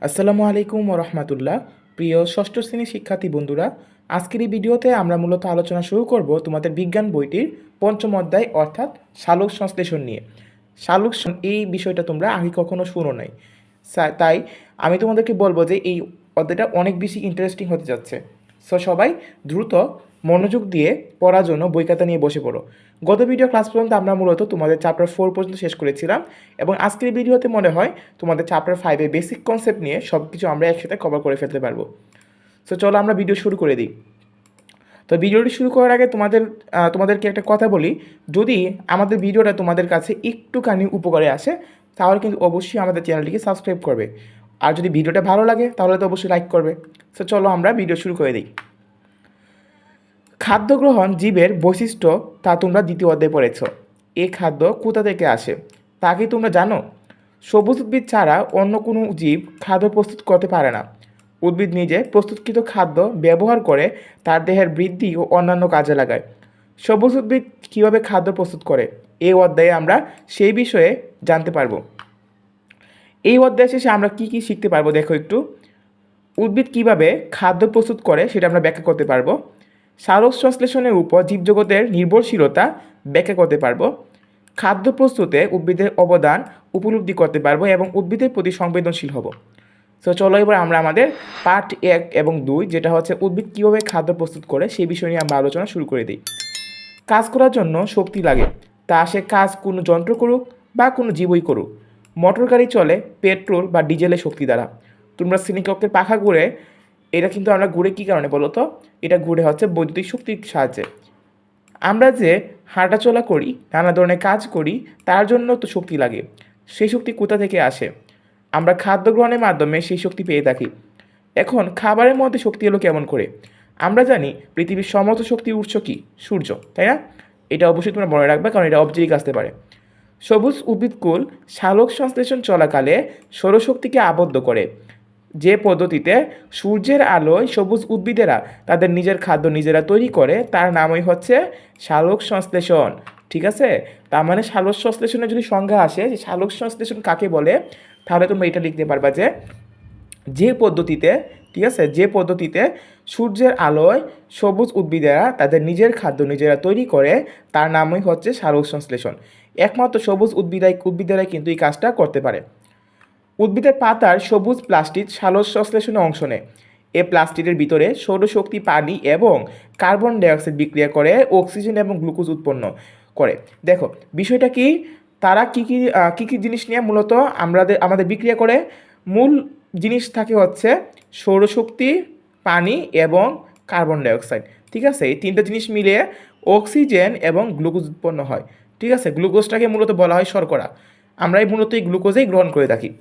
আসসালামু আলাইকুম রহমতুল্লাহ। প্রিয় ষষ্ঠ শ্রেণীর শিক্ষার্থী বন্ধুরা, আজকের এই ভিডিওতে আমরা মূলত আলোচনা শুরু করব তোমাদের বিজ্ঞান বইটির পঞ্চম অধ্যায় অর্থাৎ সালোক সংশ্লেষণ নিয়ে। এই বিষয়টা তোমরা আগে কখনো শুনো নাই, তাই আমি তোমাদেরকে বলবো যে এই অধ্যায়টা অনেক বেশি ইন্টারেস্টিং হতে যাচ্ছে। সো সবাই দ্রুত মনোযোগ দিয়ে পড়ার জন্য বই খাতা নিয়ে বসে পড়ো। গত ভিডিও ক্লাস পর্যন্ত আমরা মূলত তোমাদের চ্যাপ্টার 4 পর্যন্ত শেষ করেছিলাম এবং আজকের ভিডিওতে মনে হয় তোমাদের চ্যাপ্টার 5-এর বেসিক কনসেপ্ট নিয়ে সব কিছু আমরা একসাথে কভার করে ফেলতে পারবো। সো চলো আমরা ভিডিও শুরু করে দিই। তো ভিডিওটি শুরু করার আগে তোমাদেরকে একটা কথা বলি, যদি আমাদের ভিডিওটা তোমাদের কাছে একটুখানি উপকারে আসে তাহলে কিন্তু অবশ্যই আমাদের চ্যানেলটিকে সাবস্ক্রাইব করবে, আর যদি ভিডিওটা ভালো লাগে তাহলে তো অবশ্যই লাইক করবে। সো চলো আমরা ভিডিও শুরু করে দিই। খাদ্য গ্রহণ জীবের বৈশিষ্ট্য তা তোমরা দ্বিতীয় অধ্যায়ে পড়েছ। এই খাদ্য কোথা থেকে আসে তা কি তোমরা জানো? সবুজ উদ্ভিদ ছাড়া অন্য কোনো জীব খাদ্য প্রস্তুত করতে পারে না। উদ্ভিদ নিজে প্রস্তুতকৃত খাদ্য ব্যবহার করে তার দেহের বৃদ্ধি ও অন্যান্য কাজে লাগায়। সবুজ উদ্ভিদ কীভাবে খাদ্য প্রস্তুত করে এই অধ্যায়ে আমরা সেই বিষয়ে জানতে পারবো। এই অধ্যায় শেষে আমরা কি কি শিখতে পারবো দেখো একটু। উদ্ভিদ কিভাবে খাদ্য প্রস্তুত করে সেটা আমরা ব্যাখ্যা করতে পারবো। সালোক সংশ্লেষণের উপর জীবজগতের নির্ভরশীলতা ব্যাখ্যা করতে পারবো। খাদ্য প্রস্তুতে উদ্ভিদের অবদান উপলব্ধি করতে পারবো এবং উদ্ভিদের প্রতি সংবেদনশীল হব। তো চলো এবার আমরা আমাদের পার্ট 1 এবং 2, যেটা হচ্ছে উদ্ভিদ কীভাবে খাদ্য প্রস্তুত করে সেই বিষয় নিয়ে আমরা আলোচনা শুরু করে দিই। কাজ করার জন্য শক্তি লাগে, তা সে কাজ কোনো যন্ত্র করুক বা কোনো জীবই করুক। মোটর গাড়ি চলে পেট্রোল বা ডিজেলের শক্তি দ্বারা। তোমরা শ্রেণীকক্ষের পাখা ঘুরে, এটা কিন্তু আমরা ঘুরে কী কারণে বলো তো? এটা ঘুরে হচ্ছে বৈদ্যুতিক শক্তির সাহায্যে। আমরা যে হাঁটাচলা করি, নানা ধরনের কাজ করি, তার জন্য তো শক্তি লাগে। সেই শক্তি কোথা থেকে আসে? আমরা খাদ্য গ্রহণের মাধ্যমে সেই শক্তি পেয়ে থাকি। এখন খাবারের মধ্যে শক্তি এলো কেমন করে? আমরা জানি পৃথিবীর সমস্ত শক্তির উৎস কী? সূর্য, তাই না? এটা অবশ্যই তোমরা মনে রাখবে, কারণ এটা অবজেক্টিভ আসতে পারে। সবুজ উদ্ভিদকুল সালোক সংশ্লেষণ চলাকালে সৌরশক্তিকে আবদ্ধ করে। যে পদ্ধতিতে সূর্যের আলোয় সবুজ উদ্ভিদেরা তাদের নিজের খাদ্য নিজেরা তৈরি করে তার নামই হচ্ছে সালোক সংশ্লেষণ। ঠিক আছে? তার মানে সালোক সংশ্লেষণের যদি সংজ্ঞা আসে যে সালোক সংশ্লেষণ কাকে বলে, তাহলে তোমরা এটা লিখতে পারবা যে পদ্ধতিতে, ঠিক আছে, যে পদ্ধতিতে সূর্যের আলোয় সবুজ উদ্ভিদেরা তাদের নিজের খাদ্য নিজেরা তৈরি করে তার নামই হচ্ছে সালোক সংশ্লেষণ। একমাত্র সবুজ উদ্ভিদেরাই কিন্তু এই কাজটা করতে পারে। উদ্ভিদের পাতার সবুজ প্লাস্টিড সালোক সংশ্লেষণে অংশ নেয়। এই প্লাস্টিডের ভিতরে সৌরশক্তি, পানি এবং কার্বন ডাইঅক্সাইড বিক্রিয়া করে অক্সিজেন এবং গ্লুকোজ উৎপন্ন করে। দেখো বিষয়টা কি, তারা কী জিনিস নিয়ে মূলত আমাদের বিক্রিয়া করে? মূল জিনিস থাকে হচ্ছে সৌরশক্তি, পানি এবং কার্বন ডাইঅক্সাইড। ঠিক আছে, এই তিনটা জিনিস মিলিয়ে অক্সিজেন এবং গ্লুকোজ উৎপন্ন হয়। ঠিক আছে, গ্লুকোজটাকে মূলত বলা হয় শর্করা। আমরাই মূলত এই গ্লুকোজেই গ্রহণ করে থাকি।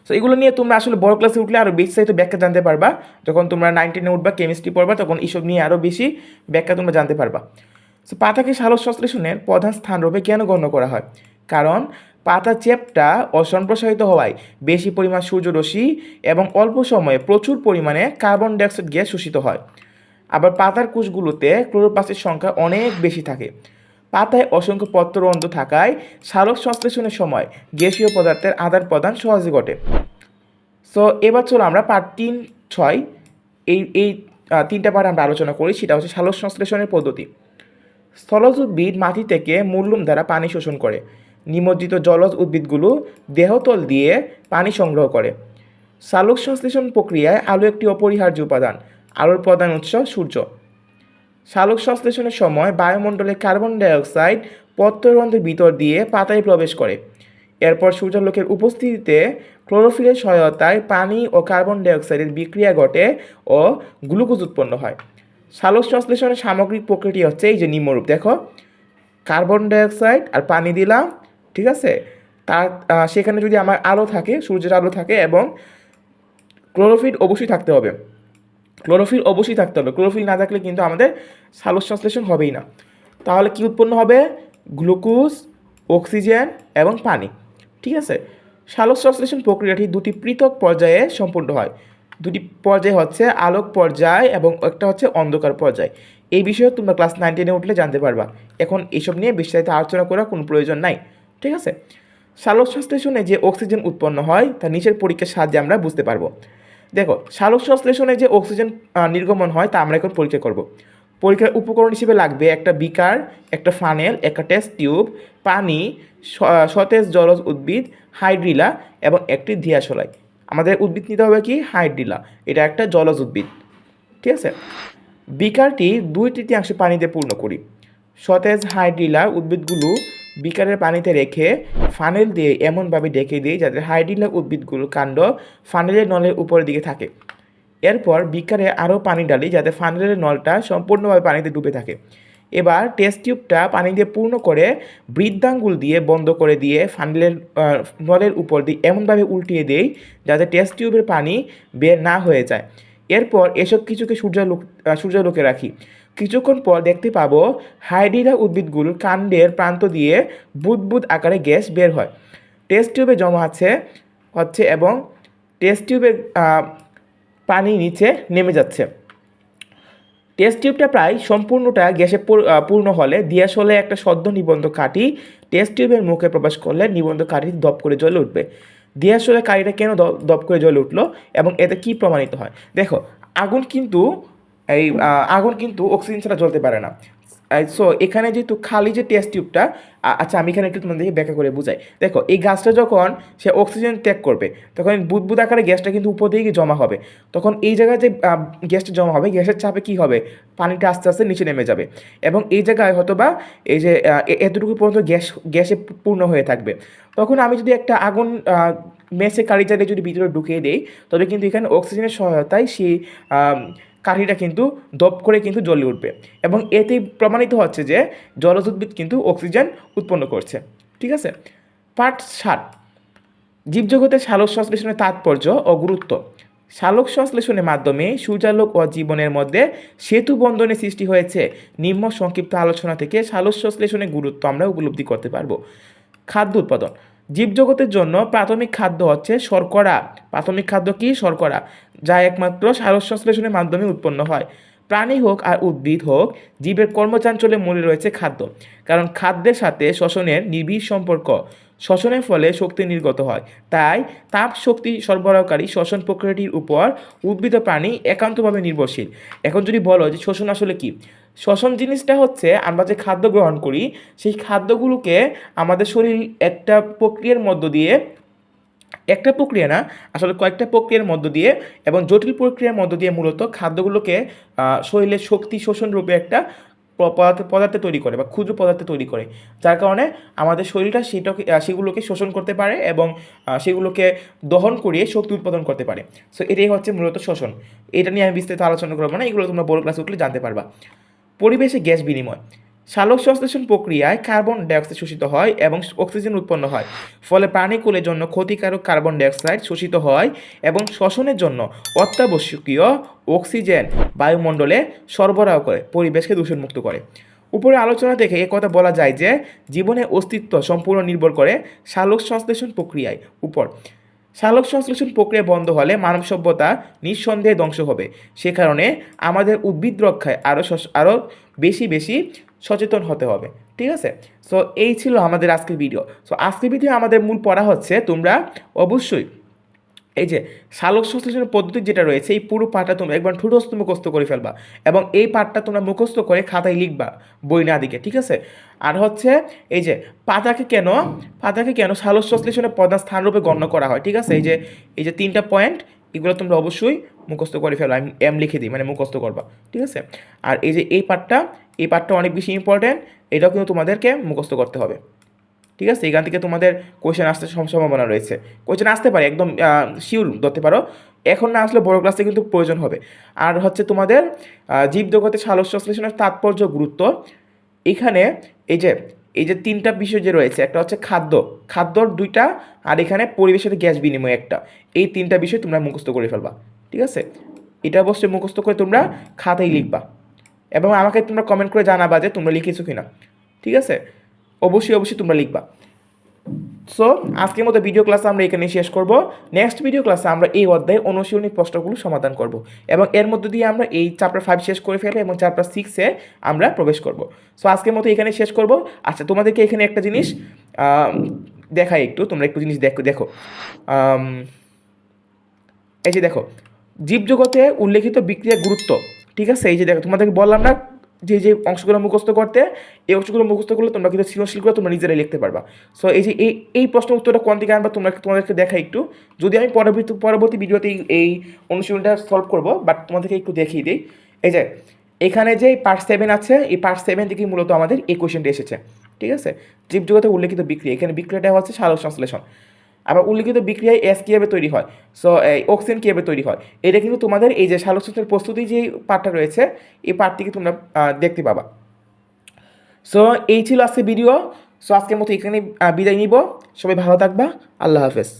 সো এগুলো নিয়ে তোমরা আসলে বড় ক্লাসে উঠলে আরও বিস্তারিত ব্যাখ্যা জানতে পারবা। যখন তোমরা 9-10-এ উঠবা, কেমিস্ট্রি পড়বা, তখন এইসব নিয়ে আরও বেশি ব্যাখ্যা তোমরা জানতে পারবা। সো পাতাকে সালোক সংশ্লেষণের প্রধান স্থানরূপে কেন গণ্য করা হয়? কারণ পাতার চ্যাপটা অসম্প্রসারিত হওয়ায় বেশি পরিমাণ সূর্যরশ্মি এবং অল্প সময়ে প্রচুর পরিমাণে কার্বন ডাইঅক্সাইড গ্যাস শোষিত হয়। আবার পাতার কোষগুলোতে ক্লোরোপ্লাস্টের সংখ্যা অনেক বেশি থাকে। পাতায় অসংখ্য পত্ররন্ধ্র থাকায় সালোক সংশ্লেষণের সময় গ্যাসীয় পদার্থের আদান প্রদান সহজে ঘটে। সো এবার চলো আমরা পার্ট 3-6 এই তিনটা পার্ট আমরা আলোচনা করি। সেটা হচ্ছে সালোক সংশ্লেষণের পদ্ধতি। স্থলজ উদ্ভিদ মাটি থেকে মূললুম দ্বারা পানি শোষণ করে। নিমজ্জিত জলজ উদ্ভিদগুলো দেহতল দিয়ে পানি সংগ্রহ করে। সালোক সংশ্লেষণ প্রক্রিয়ায় আলো একটি অপরিহার্য উপাদান। আলোর প্রধান উৎস সূর্য। সালোক সংশ্লেষণের সময় বায়ুমণ্ডলে কার্বন ডাইঅক্সাইড পত্ররন্ধ্রের ভিতর দিয়ে পাতায় প্রবেশ করে। এরপর সূর্যালোকের উপস্থিতিতে ক্লোরোফিলের সহায়তায় পানি ও কার্বন ডাইঅক্সাইডের বিক্রিয়া ঘটে ও গ্লুকোজ উৎপন্ন হয়। সালোক সংশ্লেষণের সামগ্রিক প্রক্রিয়াটি হচ্ছে এই যে নিম্নরূপ। দেখো, কার্বন ডাইঅক্সাইড আর পানি দিলাম, ঠিক আছে, তার সেখানে যদি আমার আলো থাকে, সূর্যের আলো থাকে, এবং ক্লোরোফিল অবশ্যই থাকতে হবে। ক্লোরোফিল না থাকলে কিন্তু আমাদের সালোক সংশ্লেষণ হবেই না। তাহলে কি উৎপন্ন হবে? গ্লুকোজ, অক্সিজেন এবং পানি। ঠিক আছে, সালোক সংশ্লেষণ প্রক্রিয়াটি দুটি পৃথক পর্যায়ে সম্পূর্ণ হয়। দুটি পর্যায় হচ্ছে আলোক পর্যায় এবং একটা হচ্ছে অন্ধকার পর্যায়। এই বিষয়ে তোমরা ক্লাস 9-10-এ উঠলে জানতে পারবা। এখন এসব নিয়ে বিস্তারিত আলোচনা করার কোনো প্রয়োজন নাই। ঠিক আছে, সালোক সংশ্লেষণে যে অক্সিজেন উৎপন্ন হয় তা নিচের পরীক্ষার সাহায্যে আমরা বুঝতে পারবো। দেখো, সালোক সংশ্লেষণে যে অক্সিজেন নির্গমন হয় তা আমরা এখন পরীক্ষা করব। পরীক্ষার উপকরণ হিসেবে লাগবে একটা বিকার, একটা ফানেল, একটা টেস্ট টিউব, পানি, সতেজ জলজ উদ্ভিদ, হাইড্রিলা এবং একটি দিয়াশলাই। আমাদের উদ্ভিদ নিতে হবে কি? হাইড্রিলা, এটা একটা জলজ উদ্ভিদ। ঠিক আছে, বিকারটি 2/3 পানিতে পূর্ণ করি। সতেজ হাইড্রিলা উদ্ভিদগুলো বিকারের পানিতে রেখে ফানেল দিয়ে এমনভাবে ঢেকে দিই যাতে হাইড্রিলা উদ্ভিদগুলোর কাণ্ড ফানেলের নলের উপরের দিকে থাকে। এরপর বিকারে আরও পানি ডালি যাতে ফানেলের নলটা সম্পূর্ণভাবে পানিতে ডুবে থাকে। এবার টেস্ট টিউবটা পানি দিয়ে পূর্ণ করে বৃদ্ধাঙ্গুল দিয়ে বন্ধ করে দিয়ে ফানেলের নলের উপর দিয়ে এমনভাবে উল্টিয়ে দেই যাতে টেস্ট টিউবের পানি বের না হয়ে যায়। এরপর এসব কিছুকে সূর্যালোকে রাখি। কিছুক্ষণ পর দেখতে পাবো হাইড্রিলা উদ্ভিদগুলোর কাণ্ডের প্রান্ত দিয়ে বুদবুদ আকারে গ্যাস বের হয়, টেস্ট টিউবে জমা হচ্ছে এবং টেস্ট টিউবের পানি নিচে নেমে যাচ্ছে। টেস্ট টিউবটা প্রায় সম্পূর্ণটা গ্যাসে পূর্ণ হলে দিয়াশলে একটা সদ্য নিবন্ধ কাঠি টেস্ট টিউবের মুখে প্রবেশ করলে নিবন্ধ কাঠি দপ করে জ্বলে উঠবে। দিয়াশলে কাঠিটা কেন দপ করে জ্বলে উঠলো এবং এতে কি প্রমাণিত হয়? দেখো, আগুন কিন্তু অক্সিজেন ছাড়া জ্বলতে পারে না। সো এখানে যেহেতু খালি যে টেস্ট টিউবটা, আচ্ছা আমি এখানে একটু তোমাদেরকে ব্যাখ্যা করে বুঝাই। দেখো, এই গাছটা যখন সে অক্সিজেন ত্যাগ করবে তখন বুদবুদ আকারে গ্যাসটা কিন্তু উপর দিকে জমা হবে। তখন এই জায়গায় যে গ্যাসটা জমা হবে, গ্যাসের চাপে কি হবে? পানিটা আস্তে আস্তে নিচে নেমে যাবে এবং এই জায়গায় হয়তোবা এই যে এতটুকু পর্যন্ত গ্যাসে পূর্ণ হয়ে থাকবে। তখন আমি যদি একটা আগুন মেসে কারি জালে যদি ভিতরে ঢুকিয়ে দিই, তবে কিন্তু এখানে অক্সিজেনের সহায়তায় সেই কাঠিটা কিন্তু দপ করে কিন্তু জ্বলে উঠবে এবং এতেই প্রমাণিত হচ্ছে যে জলজ উদ্ভিদ কিন্তু অক্সিজেন উৎপন্ন করছে। ঠিক আছে, পার্ট 7, জীবজগতের সালোক সংশ্লেষণের তাৎপর্য ও গুরুত্ব। সালোক সংশ্লেষণের মাধ্যমে সূর্যালোক ও জীবনের মধ্যে সেতু বন্ধনের সৃষ্টি হয়েছে। নিম্ন সংক্ষিপ্ত আলোচনা থেকে সালোক সংশ্লেষণের গুরুত্ব আমরা উপলব্ধি করতে পারবো। খাদ্য উৎপাদন। জীবজগতের জন্য প্রাথমিক খাদ্য হচ্ছে শর্করা। প্রাথমিক খাদ্য কি? শর্করা, যা একমাত্র সালোক সংশ্লেষণের মাধ্যমে উৎপন্ন হয়। প্রাণী হোক আর উদ্ভিদ হোক, জীবের কর্মচাঞ্চল্যের মূলে রয়েছে খাদ্য, কারণ খাদ্যের সাথে শ্বসনের নিবিড় সম্পর্ক। শ্বসনের ফলে শক্তি নির্গত হয়, তাই তাপ শক্তি সরবরাহকারী শ্বসন প্রক্রিয়াটির উপর উদ্ভিদ ও প্রাণী একান্তভাবে নির্ভরশীল। এখন যদি বলো যে শ্বসন আসলে কি, শ্বসন জিনিসটা হচ্ছে আমরা যে খাদ্য গ্রহণ করি সেই খাদ্যগুলোকে আমাদের শরীর একটা প্রক্রিয়ার মধ্য দিয়ে, একটা প্রক্রিয়া না আসলে কয়েকটা প্রক্রিয়ার মধ্য দিয়ে এবং জটিল প্রক্রিয়ার মধ্য দিয়ে মূলত খাদ্যগুলোকে শরীরের শক্তি শোষণ রূপে একটা পদার্থ তৈরি করে বা ক্ষুদ্র পদার্থ তৈরি করে, যার কারণে আমাদের শরীরটা সেগুলোকে শোষণ করতে পারে এবং সেগুলোকে দহন করিয়ে শক্তি উৎপাদন করতে পারে। সো এটাই হচ্ছে মূলত শোষণ। এটা নিয়ে আমি বিস্তারিত আলোচনা করবো না, এগুলো তোমরা বড় ক্লাসে উঠলে জানতে পারবা। পরিবেশে গ্যাস বিনিময়। সালোক সংশ্লেষণ প্রক্রিয়ায় কার্বন ডাইঅক্সাইড শোষিত হয় এবং অক্সিজেন উৎপন্ন হয়, ফলে প্রাণীকুলের জন্য ক্ষতিকারক কার্বন ডাইঅক্সাইড শোষিত হয় এবং শ্বসনের জন্য অত্যাবশ্যকীয় অক্সিজেন বায়ুমণ্ডলে সরবরাহ করে পরিবেশকে দূষণমুক্ত করে। উপরে আলোচনা থেকে কথা বলা যায় যে জীবনের অস্তিত্ব সম্পূর্ণ নির্ভর করে সালোক সংশ্লেষণ প্রক্রিয়ায় উপর। সালোক সংশ্লেষণ প্রক্রিয়া বন্ধ হলে মানব সভ্যতা নিঃসন্দেহে ধ্বংস হবে। সে কারণে আমাদের উদ্ভিদ রক্ষায় আরও বেশি সচেতন হতে হবে। ঠিক আছে, সো এই ছিল আমাদের আজকের ভিডিও। সো আজকের ভিডিও আমাদের মূল পড়া হচ্ছে তোমরা অবশ্যই এই যে সালোক সংশ্লেষণের পদ্ধতি যেটা রয়েছে এই পুরো পাঠটা তোমরা একবার ঠুটস্থ মুখস্থ করে ফেলবা এবং এই পাঠটা তোমরা মুখস্থ করে খাতায় লিখবা বই না দিকে। ঠিক আছে, আর হচ্ছে এই যে পাতাকে কেন সালোক সংশ্লেষণের প্রধান স্থানরূপে গণ্য করা হয়। ঠিক আছে, এই যে 3টা পয়েন্ট এগুলো তোমরা অবশ্যই মুখস্থ করে ফেলো। আমি লিখে দিই, মানে মুখস্থ করবা। ঠিক আছে, আর এই যে এই পাঠটা অনেক বেশি ইম্পর্ট্যান্ট, এটাও কিন্তু তোমাদেরকে মুখস্থ করতে হবে। ঠিক আছে, এখান থেকে তোমাদের কোয়েশ্চেন আসতে সম্ভাবনা রয়েছে, কোয়েশ্চেন আসতে পারে, একদম শিওর ধরতে পারো। এখন না আসলে বড় ক্লাসে কিন্তু প্রয়োজন হবে। আর হচ্ছে তোমাদের জীবজগতে সালোক সংশ্লেষণের তাৎপর্য গুরুত্ব। এখানে এই যে 3টা বিষয় যে রয়েছে, একটা হচ্ছে খাদ্যর 2টা, আর এখানে পরিবেশের গ্যাস বিনিময় একটা। এই 3টা বিষয় তোমরা মুখস্থ করে ফেলবা। ঠিক আছে, এটা অবশ্যই মুখস্থ করে তোমরা খাতায় লিখবা এবং আমাকে তোমরা কমেন্ট করে জানাবা যে তোমরা লিখেছো কিনা। ঠিক আছে, অবশ্যই তোমরা লিখবা। সো আজকের মতো ভিডিও ক্লাস আমরা এখানে শেষ করব। নেক্সট ভিডিও ক্লাসে আমরা এই অধ্যায়ে অনুশীলনী প্রশ্নগুলো সমাধান করব এবং এর মধ্যে দিয়ে আমরা এই চ্যাপ্টার 5 শেষ করে ফেলবো এবং চ্যাপ্টার 6-এ আমরা প্রবেশ করব। সো আজকের মতো এখানে শেষ করব। আচ্ছা, তোমাদেরকে এখানে একটা জিনিস দেখাই একটু, তোমরা একটু জিনিস দেখো দেখো আম, এই যে দেখো, জীবজগতে উল্লেখিত বিক্রিয়ার গুরুত্ব, ঠিক আছে? এই যে দেখো, তোমাদেরকে বললাম না যে যে অংশগুলো মুখস্থ করতে, এই অংশগুলো মুখস্থ করলে তোমরা কিন্তু সৃজনশীলগুলো তোমরা নিজেরাই লিখতে পারবা। সো এই যে এই প্রশ্নের উত্তরটা কোন দিকে আনবা, তোমাদেরকে দেখাই একটু। যদি আমি পরবর্তী ভিডিওতে এই অনুশীলনটা সলভ করবো, বাট তোমাদেরকে একটু দেখিয়ে দিই। এই যে এখানে যে পার্ট 7 আছে, এই পার্ট 7 থেকে মূলত আমাদের এই কোয়েশ্চেনটা এসেছে, ঠিক আছে? জীবজগতে উল্লেখিত বিক্রিয়া, এখানে বিক্রিয়াটা হচ্ছে সালোক সংশ্লেষণ। আবার উল্লেখিত বিক্রিয়ায় এস কীভাবে তৈরি হয়, সো এই অক্সিজেন কীভাবে তৈরি হয়, এটা কিন্তু তোমাদের এই যে সালোক সংশ্লেষণের প্রস্তুতি যে পার্টটা রয়েছে, এই পার্ট থেকে তোমরা দেখতে পাবা। সো এই ছিল আজকে ভিডিও। সো আজকের মতো এখানে বিদায় নিব। সবাই ভালো থাকবা। আল্লাহ হাফেজ।